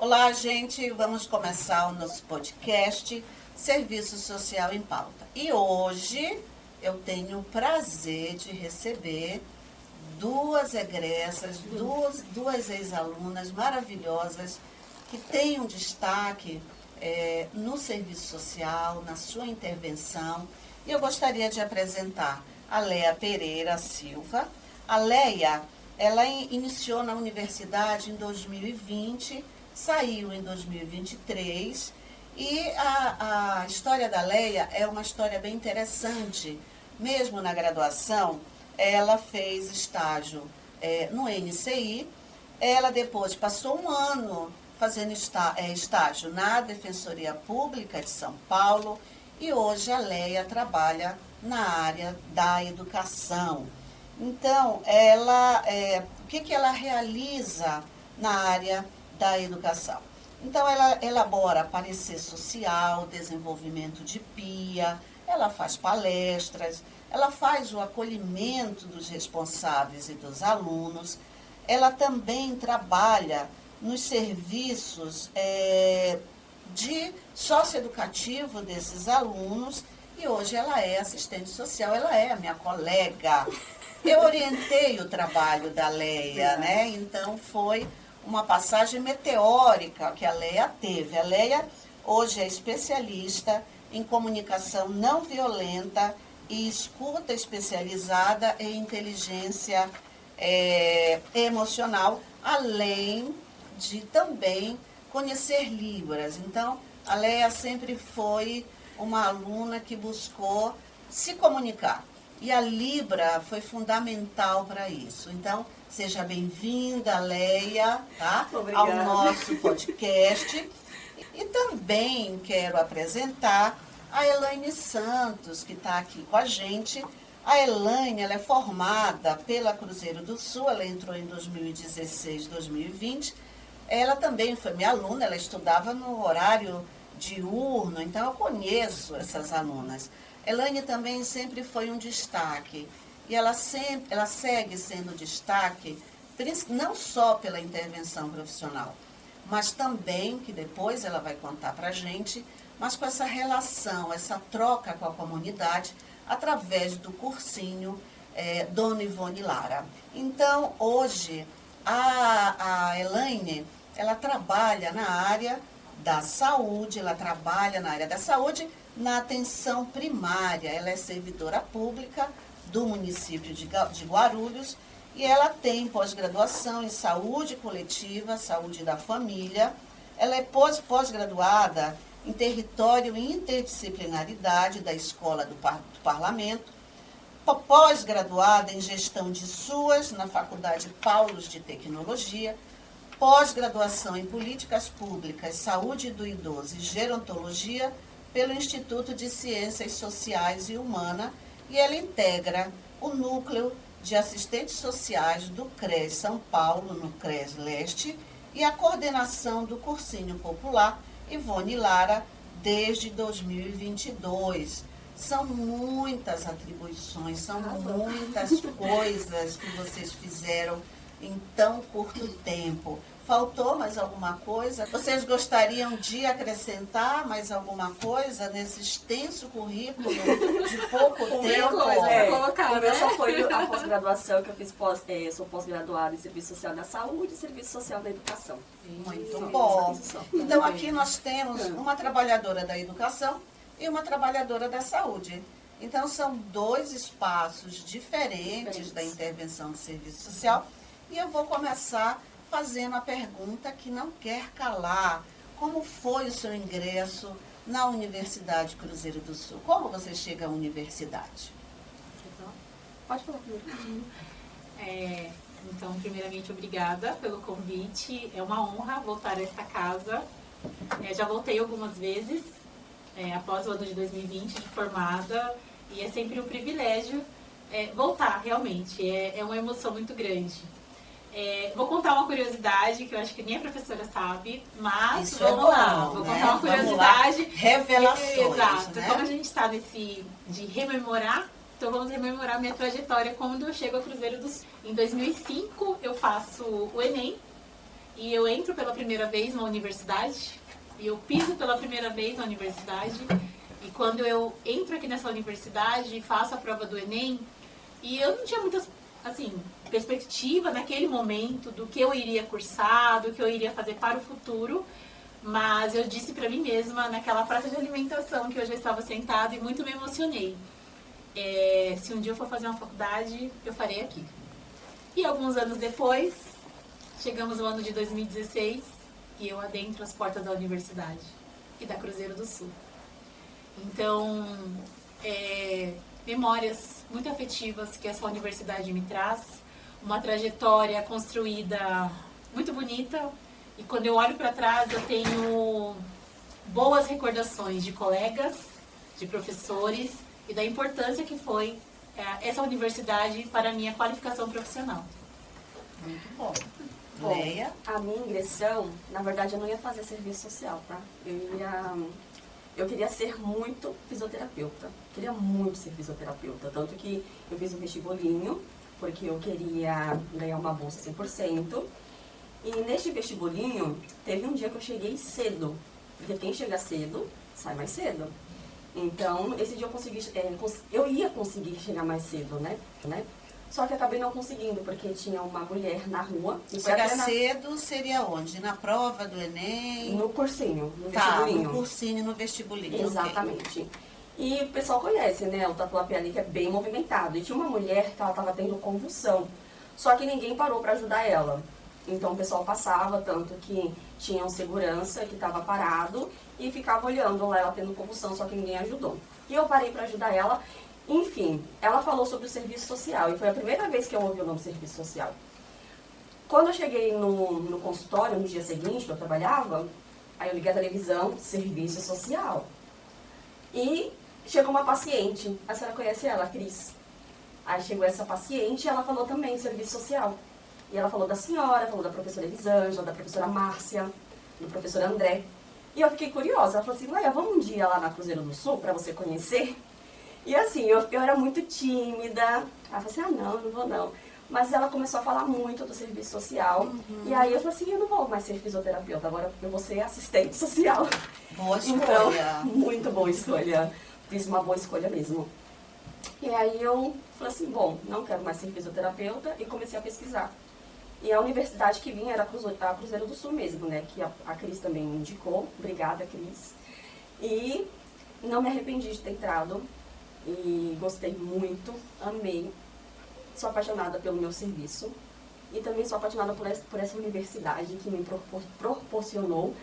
Olá, gente. Vamos começar o nosso podcast Serviço Social em Pauta. E hoje eu tenho o prazer de receber duas egressas, duas ex-alunas maravilhosas que têm um destaque no serviço social, na sua intervenção. E eu gostaria de apresentar a Leia Pereira Silva. A Leia, ela iniciou na universidade em 2020, saiu em 2023 e a história da Leia é uma história bem interessante. Mesmo na graduação, ela fez estágio no NCI, ela depois passou um ano fazendo estágio na Defensoria Pública de São Paulo e hoje a Leia trabalha na área da educação. Então, o que ela realiza na área da educação? Então, ela elabora parecer social, desenvolvimento de PIA, ela faz palestras, ela faz o acolhimento dos responsáveis e dos alunos, ela também trabalha nos serviços de socioeducativo desses alunos e hoje ela é assistente social, ela é a minha colega. Eu orientei o trabalho da Leia, né? Então foi uma passagem meteórica que a Leia teve. A Leia hoje é especialista em comunicação não violenta e escuta especializada em inteligência emocional, além de também conhecer Libras. Então, a Leia sempre foi uma aluna que buscou se comunicar. E a Libra foi fundamental para isso. Então, seja bem-vinda, Leia, tá? Ao nosso podcast. E também quero apresentar a Elaine Santos, que está aqui com a gente. A Elaine, ela é formada pela Cruzeiro do Sul, ela entrou em 2016, 2020. Ela também foi minha aluna, ela estudava no horário diurno, então eu conheço essas alunas. Elaine também sempre foi um destaque, e ela segue sendo destaque, não só pela intervenção profissional, mas também, que depois ela vai contar para a gente, mas com essa relação, essa troca com a comunidade, através do cursinho Dona Ivone Lara. Então, hoje, a Elaine, ela trabalha na área da saúde, na atenção primária. Ela é servidora pública do município de Guarulhos e ela tem pós-graduação em saúde coletiva, saúde da família. Ela é pós-graduada em território e interdisciplinaridade da Escola do Parlamento, pós-graduada em gestão de SUAS na Faculdade Paulos de Tecnologia, pós-graduação em políticas públicas, saúde do idoso e gerontologia pelo Instituto de Ciências Sociais e Humana, e ela integra o núcleo de assistentes sociais do CRES São Paulo, no CRES Leste, e a coordenação do Cursinho Popular Ivone Lara desde 2022. São muitas atribuições, são muitas coisas que vocês fizeram em tão curto tempo. Faltou mais alguma coisa? Vocês gostariam de acrescentar mais alguma coisa nesse extenso currículo de pouco tempo? O meu só foi a pós-graduação que eu fiz, sou pós-graduada em Serviço Social da Saúde e Serviço Social da Educação. Muito bom. Então aqui nós temos uma trabalhadora da educação e uma trabalhadora da saúde. Então são dois espaços diferentes da intervenção de serviço social. E eu vou começar fazendo a pergunta que não quer calar. Como foi o seu ingresso na Universidade Cruzeiro do Sul? Como você chega à universidade? Pode falar primeiro. Então, primeiramente, obrigada pelo convite. É uma honra voltar a esta casa. Já voltei algumas vezes, após o ano de 2020, de formada. E é sempre um privilégio voltar, realmente. É uma emoção muito grande. Vou contar uma curiosidade que eu acho que nem a professora sabe, mas isso vamos lá. Vou contar uma curiosidade. Revelações. Exato. Né? Como a gente está de rememorar, então vamos rememorar minha trajetória quando eu chego ao Cruzeiro do Sul. Em 2005 eu faço o Enem e eu entro pela primeira vez na universidade, e eu piso pela primeira vez na universidade, e quando eu entro aqui nessa universidade, faço a prova do Enem, e eu não tinha muitas, assim, perspectiva naquele momento do que eu iria cursar, do que eu iria fazer para o futuro, mas eu disse para mim mesma, naquela praça de alimentação que eu já estava sentada e muito me emocionei. Se um dia eu for fazer uma faculdade, eu farei aqui. E alguns anos depois, chegamos no ano de 2016 e eu adentro as portas da universidade e da Cruzeiro do Sul. Então, memórias muito afetivas que essa universidade me traz, uma trajetória construída muito bonita, e quando eu olho para trás eu tenho boas recordações de colegas, de professores e da importância que foi essa universidade para a minha qualificação profissional. Muito bom. Bom, Leia. a minha ingressão, na verdade, eu não ia fazer serviço social, tá? Eu queria ser muito fisioterapeuta. Queria muito ser fisioterapeuta. Tanto que eu fiz um vestibulinho, porque eu queria ganhar uma bolsa 100%. E neste vestibulinho, teve um dia que eu cheguei cedo. Porque quem chega cedo, sai mais cedo. Então, esse dia eu ia conseguir chegar mais cedo, né? Só que acabei não conseguindo, porque tinha uma mulher na rua. Chegar cedo seria onde? Na prova do Enem? No cursinho, no Tá, vestibulinho. no cursinho, no vestibulinho. Exatamente. Ok. E o pessoal conhece, né? O Tatuapé ali que é bem movimentado. E tinha uma mulher que ela estava tendo convulsão. Só que ninguém parou para ajudar ela. Então o pessoal passava, tanto que tinha um segurança que estava parado e ficava olhando lá ela tendo convulsão, só que ninguém ajudou. E eu parei para ajudar ela. Enfim, ela falou sobre o serviço social e foi a primeira vez que eu ouvi o nome serviço social. Quando eu cheguei no consultório, no dia seguinte que eu trabalhava, aí eu liguei a televisão, serviço social. E chegou uma paciente, a senhora conhece ela, a Cris? Aí chegou essa paciente e ela falou também serviço social. E ela falou da senhora, falou da professora Elisângela, da professora Márcia, do professor André. E eu fiquei curiosa, ela falou assim, Leia, vamos um dia lá na Cruzeiro do Sul para você conhecer? E assim, eu era muito tímida. Ela falou assim, não vou não. Mas ela começou a falar muito do serviço social. E aí eu falei assim, eu não vou mais ser fisioterapeuta, agora eu vou ser assistente social. Boa escolha. Então, muito boa escolha. Fiz uma boa escolha mesmo. E aí eu falei assim, bom, não quero mais ser fisioterapeuta e comecei a pesquisar. E a universidade que vinha era a Cruzeiro do Sul mesmo, né? Que a Cris também me indicou. Obrigada, Cris. E não me arrependi de ter entrado. E gostei muito, amei. Sou apaixonada pelo meu serviço. E também sou apaixonada por essa universidade que me proporcionou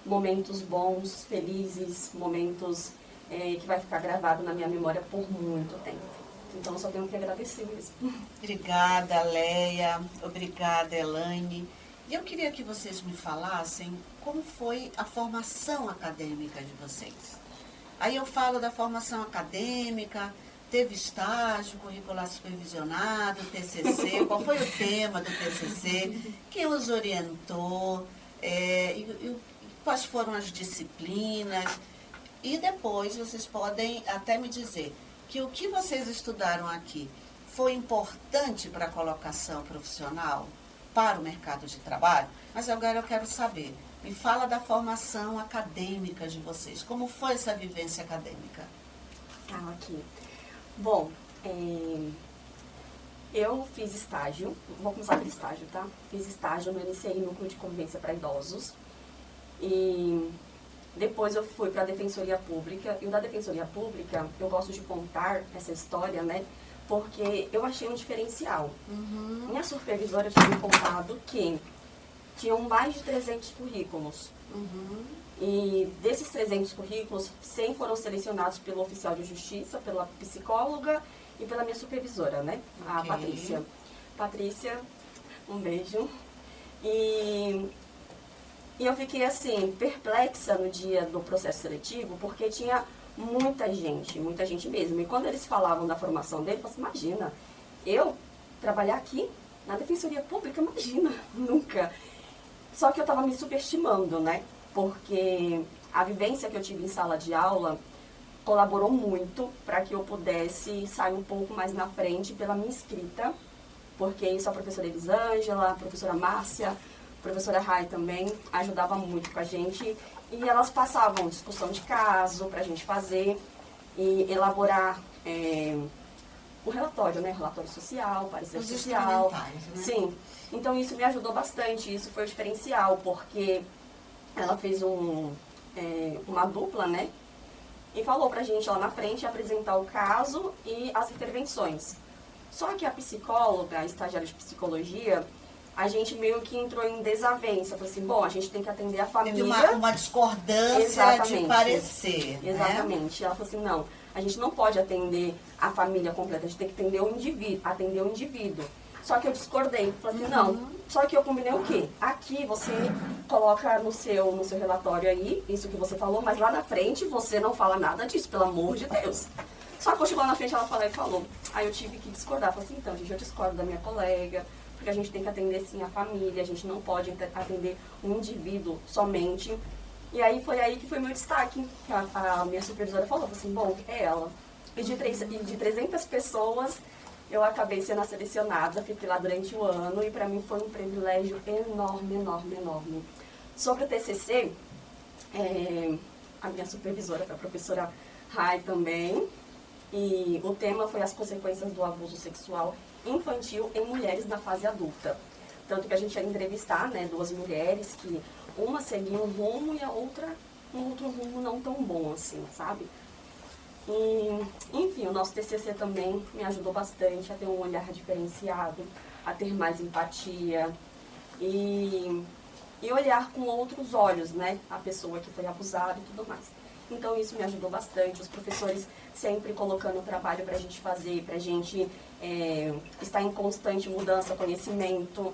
momentos bons, felizes, momentos que vai ficar gravado na minha memória por muito tempo. Então, eu só tenho que agradecer mesmo. Obrigada, Leia. Obrigada, Elaine. E eu queria que vocês me falassem como foi a formação acadêmica de vocês. Aí eu falo da formação acadêmica, teve estágio, curricular supervisionado, TCC, qual foi o tema do TCC, quem os orientou, e quais foram as disciplinas. E depois vocês podem até me dizer que o que vocês estudaram aqui foi importante para a colocação profissional, para o mercado de trabalho, mas agora eu quero saber, me fala da formação acadêmica de vocês, como foi essa vivência acadêmica? Aqui. Bom, eu fiz estágio, vou começar pelo estágio, tá? Fiz estágio no NCI, Núcleo de Convivência para Idosos, e depois eu fui para a Defensoria Pública, e o da Defensoria Pública, eu gosto de contar essa história, né? Porque eu achei um diferencial. Minha supervisora tinha me contado que tinham mais de 300 currículos. E desses 300 currículos, 100 foram selecionados pelo oficial de justiça, pela psicóloga e pela minha supervisora, né? A Ok. Patrícia. Patrícia, um beijo. E eu fiquei, assim, perplexa no dia do processo seletivo, porque tinha muita gente mesmo. E quando eles falavam da formação dele, eu falei assim, imagina, eu trabalhar aqui na Defensoria Pública, imagina, nunca. Só que eu estava me subestimando, né? Porque a vivência que eu tive em sala de aula colaborou muito para que eu pudesse sair um pouco mais na frente pela minha escrita, porque isso a professora Elisângela, a professora Márcia A professora Rai também ajudava muito com a gente. E elas passavam discussão de caso pra gente fazer e elaborar o relatório, né? Relatório social, parecer Os social. instrumentais, né? Sim. Então isso me ajudou bastante, isso foi o diferencial, porque ela fez uma dupla, né? E falou pra gente lá na frente apresentar o caso e as intervenções. Só que a psicóloga, a estagiária de psicologia, a gente meio que entrou em desavença. Falou assim, bom, a gente tem que atender a família. Teve uma discordância Exatamente. de parecer. Exatamente. Né? Ela falou assim, não, a gente não pode atender a família completa, a gente tem que atender o indivíduo. Só que eu discordei. Falei assim, não, só que eu combinei o quê? Aqui você coloca no seu relatório aí, isso que você falou, mas lá na frente você não fala nada disso, pelo amor de Deus. Só que quando chegou lá na frente, ela falou. Aí eu tive que discordar. Falei assim, então, gente, eu discordo da minha colega, porque a gente tem que atender, sim, a família, a gente não pode atender um indivíduo somente. E aí foi aí que foi meu destaque. A minha supervisora falou assim, bom, é ela. E de 300 pessoas, eu acabei sendo selecionada, fiquei lá durante o ano, e para mim foi um privilégio enorme, enorme, enorme. Sobre o TCC, a minha supervisora foi a professora Rai também, e o tema foi as consequências do abuso sexual infantil em mulheres na fase adulta. Tanto que a gente ia entrevistar, né, 2 mulheres, que uma seguia um rumo e a outra um outro rumo não tão bom assim, sabe? E, enfim, o nosso TCC também me ajudou bastante a ter um olhar diferenciado, a ter mais empatia e olhar com outros olhos, né, a pessoa que foi abusada e tudo mais. Então isso me ajudou bastante, os professores sempre colocando o trabalho pra gente fazer, pra gente estar em constante mudança, conhecimento.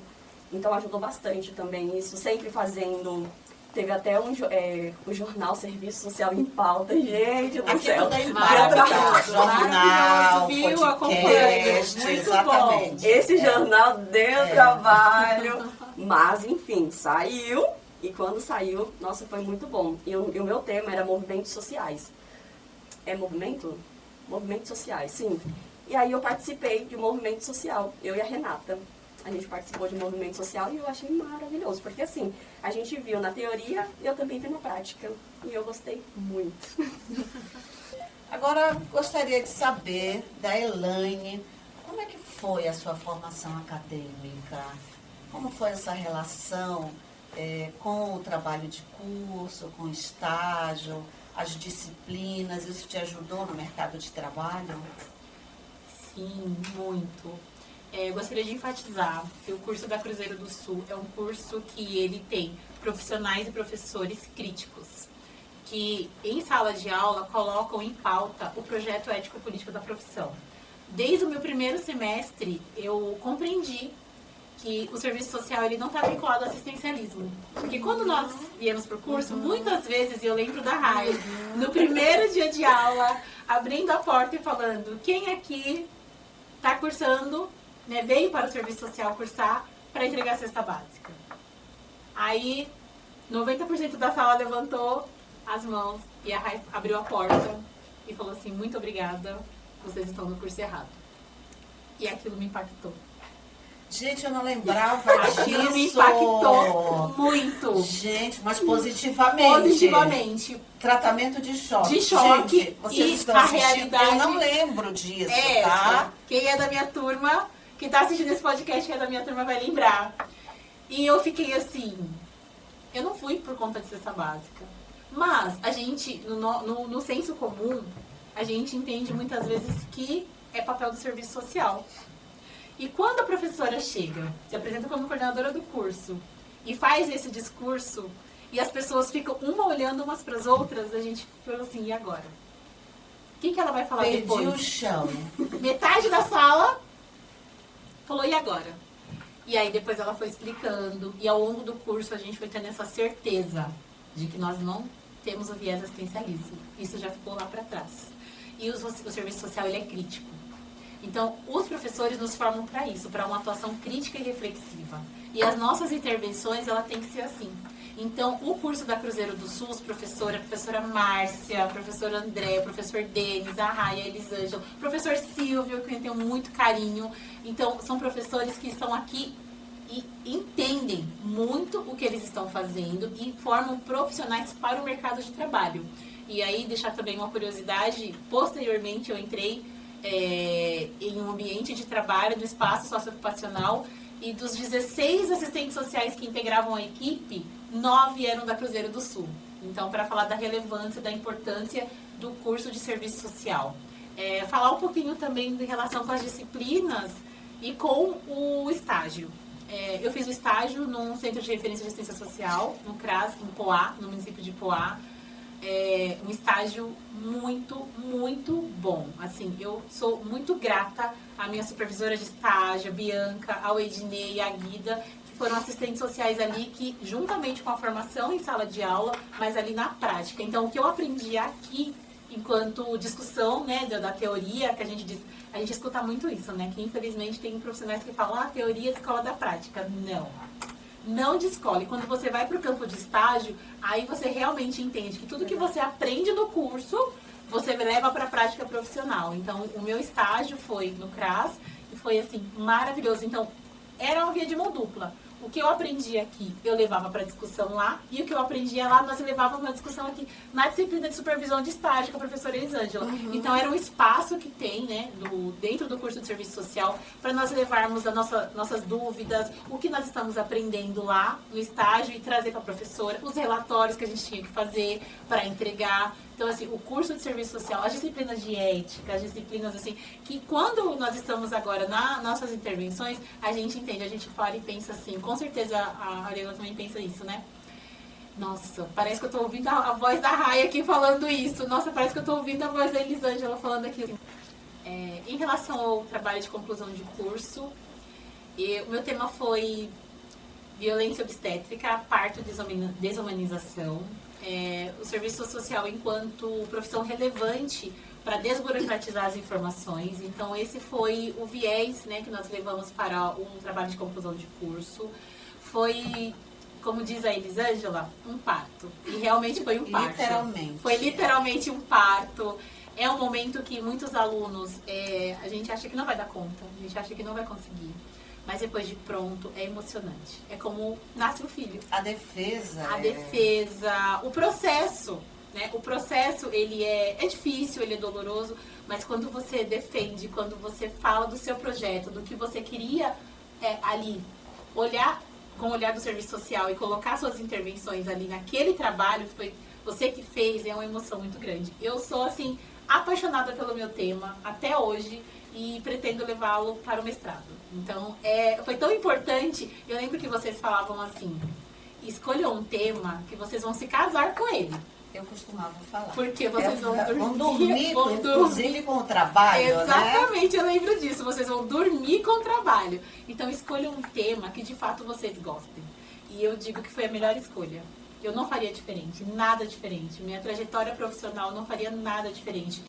Então ajudou bastante também isso, sempre fazendo. Teve até o jornal Serviço Social em Pauta, gente do Aqui céu. tudo é em Maravilhoso, jornal, viu? podcast, Muito exatamente. Esse jornal deu trabalho, mas enfim, saiu. E quando saiu, nossa, foi muito bom. E o meu tema era movimentos sociais. É movimento? Movimentos sociais, sim. E aí eu participei de um movimento social, eu e a Renata. A gente participou de um movimento social e eu achei maravilhoso. Porque assim, a gente viu na teoria e eu também vi na prática. E eu gostei muito. Agora, gostaria de saber da Elaine, como é que foi a sua formação acadêmica? Como foi essa relação com o trabalho de curso, com o estágio, as disciplinas? Isso te ajudou no mercado de trabalho? Sim, muito. Eu gostaria de enfatizar que o curso da Cruzeiro do Sul é um curso que ele tem profissionais e professores críticos, que em sala de aula colocam em pauta o projeto ético-político da profissão. Desde o meu primeiro semestre, eu compreendi que o serviço social ele não está vinculado ao assistencialismo. Porque quando nós viemos para o curso, muitas vezes, eu lembro da Rai, no primeiro dia de aula, abrindo a porta e falando, quem aqui está cursando, né, veio para o serviço social cursar para entregar a cesta básica. Aí, 90% da sala levantou as mãos e a Rai abriu a porta e falou assim, muito obrigada, vocês estão no curso errado. E aquilo me impactou. Gente, eu não lembrava Aquilo disso. me impactou muito. Gente, mas positivamente. Positivamente. Tratamento de choque. De choque. Gente, vocês E estão a assistindo. realidade Eu não lembro disso, é tá? essa. Quem é da minha turma, quem tá assistindo esse podcast, que é da minha turma, vai lembrar. E eu fiquei assim, eu não fui por conta de cesta básica. Mas a gente, no senso comum, a gente entende muitas vezes que é papel do serviço social. E quando a professora chega, se apresenta como coordenadora do curso e faz esse discurso e as pessoas ficam uma olhando umas para as outras, a gente falou assim, e agora? O que ela vai falar Perdi depois? o chão. Metade da sala falou, e agora? E aí depois ela foi explicando e ao longo do curso a gente foi tendo essa certeza de que nós não temos o viés assistencialismo. Isso já ficou lá para trás. E o serviço social ele é crítico. Então, os professores nos formam para isso, para uma atuação crítica e reflexiva. E as nossas intervenções, ela tem que ser assim. Então, o curso da Cruzeiro do Sul, a professora Márcia, a professora André, o professor Denis, a Raia, a Elisângela, o professor Silvio, que eu tenho muito carinho. Então, são professores que estão aqui e entendem muito o que eles estão fazendo e formam profissionais para o mercado de trabalho. E aí, deixar também uma curiosidade, posteriormente eu entrei em um ambiente de trabalho do espaço socioocupacional e dos 16 assistentes sociais que integravam a equipe, 9 eram da Cruzeiro do Sul. Então, para falar da relevância, da importância do curso de serviço social. Falar um pouquinho também em relação com as disciplinas e com o estágio. Eu fiz o estágio num Centro de Referência de Assistência Social, no CRAS, em Poá, no município de Poá. Um estágio muito, muito bom. Assim, eu sou muito grata à minha supervisora de estágio, a Bianca, ao Ednei e à Guida, que foram assistentes sociais ali que, juntamente com a formação em sala de aula, mas ali na prática. Então, o que eu aprendi aqui, enquanto discussão, né, da teoria, que a gente escuta muito isso, né, que infelizmente tem profissionais que falam, teoria é escola da prática. Não descola. E quando você vai para o campo de estágio, aí você realmente entende que tudo que você aprende no curso, você leva para a prática profissional. Então, o meu estágio foi no CRAS e foi, assim, maravilhoso. Então, era uma via de mão dupla. O que eu aprendi aqui, eu levava para discussão lá, e o que eu aprendia lá, nós levávamos para discussão aqui na disciplina de supervisão de estágio com a professora Elisângela. Uhum. Então, era um espaço que tem, né, dentro do curso de serviço social, para nós levarmos nossas dúvidas, o que nós estamos aprendendo lá no estágio e trazer para a professora, os relatórios que a gente tinha que fazer para entregar. Então, assim, o curso de serviço social, as disciplinas de ética, as disciplinas, assim, que quando nós estamos agora nas nossas intervenções, a gente entende, a gente fala e pensa assim, com certeza a Ariela também pensa isso, né? Nossa, parece que eu tô ouvindo a voz da Raia aqui falando isso. Nossa, parece que eu tô ouvindo a voz da Elisângela falando aqui. Em relação ao trabalho de conclusão de curso, o meu tema foi violência obstétrica, parto e desumanização. O serviço social enquanto profissão relevante para desburocratizar as informações. Então, esse foi o viés, né, que nós levamos para um trabalho de conclusão de curso. Foi, como diz a Elisângela, um parto. E realmente foi um parto. Literalmente. Foi literalmente um parto. É um momento que muitos alunos, a gente acha que não vai dar conta, a gente acha que não vai conseguir. Mas depois de pronto, é emocionante. É como nasce o filho. A defesa. O processo, né? O processo, ele é difícil, ele é doloroso, mas quando você defende, quando você fala do seu projeto, do que você queria ali, olhar com o olhar do serviço social e colocar suas intervenções ali naquele trabalho, foi você que fez, é uma emoção muito grande. Eu sou, assim, apaixonada pelo meu tema até hoje e pretendo levá-lo para o mestrado. Então, foi tão importante, eu lembro que vocês falavam assim, escolham um tema que vocês vão se casar com ele. Eu costumava falar. Porque vocês vão dormir, inclusive com o trabalho, Exatamente, né? Eu lembro disso, vocês vão dormir com o trabalho. Então, escolham um tema que de fato vocês gostem. E eu digo que foi a melhor escolha. Eu não faria diferente, nada diferente. Minha trajetória profissional não faria nada diferente.